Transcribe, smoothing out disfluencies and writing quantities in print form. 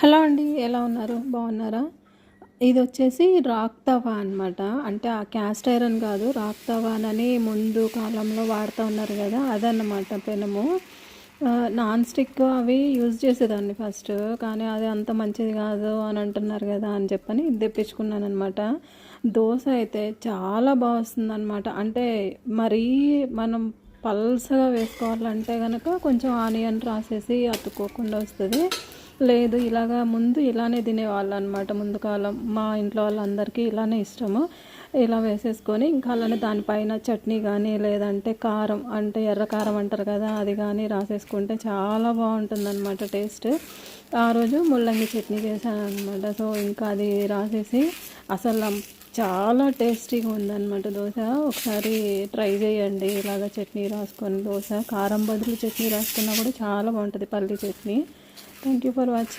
Hello అండి. ఎలా ఉన్నారు? బాగున్నారా? ఇది వచ్చేసి రాక్ తవా అనమాట. అంటే ఆ క్యాస్ట్ ఐరన్ కాదు, రాక్ తవా అని ముందు కాలంలో వాడుతూ ఉన్నారు కదా, అదన్నమాట పెనము. నాన్ స్టిక్ అవి యూజ్ చేసేదాన్ని ఫస్ట్, కానీ అది అంత మంచిది కాదు అని అంటున్నారు కదా అని చెప్పని ఇది తెప్పించుకున్నాను అనమాట. దోశ అయితే చాలా బాగా వస్తుంది అనమాట. అంటే మరీ మనం పల్సగా వేసుకోవాలంటే కనుక కొంచెం ఆనియన్ రాసేసి అతుక్కోకుండా వస్తుంది. లేదు, ఇలాగా ముందు ఇలానే తినేవాళ్ళు అనమాట. ముందు కాలం మా ఇంట్లో వాళ్ళందరికీ ఇలానే ఇష్టము. ఇలా వేసేసుకొని ఇంకా అలానే దానిపైన చట్నీ కానీ లేదంటే కారం, అంటే ఎర్ర కారం అంటారు కదా, అది కానీ రాసేసుకుంటే చాలా బాగుంటుందన్నమాట టేస్ట్. ఆ రోజు ముల్లంగి చట్నీ చేశాను అనమాట. సో ఇంకా అది రాసేసి అసలు చాలా టేస్టీగా ఉందన్నమాట దోశ. ఒకసారి ట్రై చేయండి ఇలాగ చట్నీ రాసుకొని. దోశ కారం బదులు చట్నీ రాసుకున్నా కూడా చాలా బాగుంటుంది, పల్లి chutney. Thank you for watching.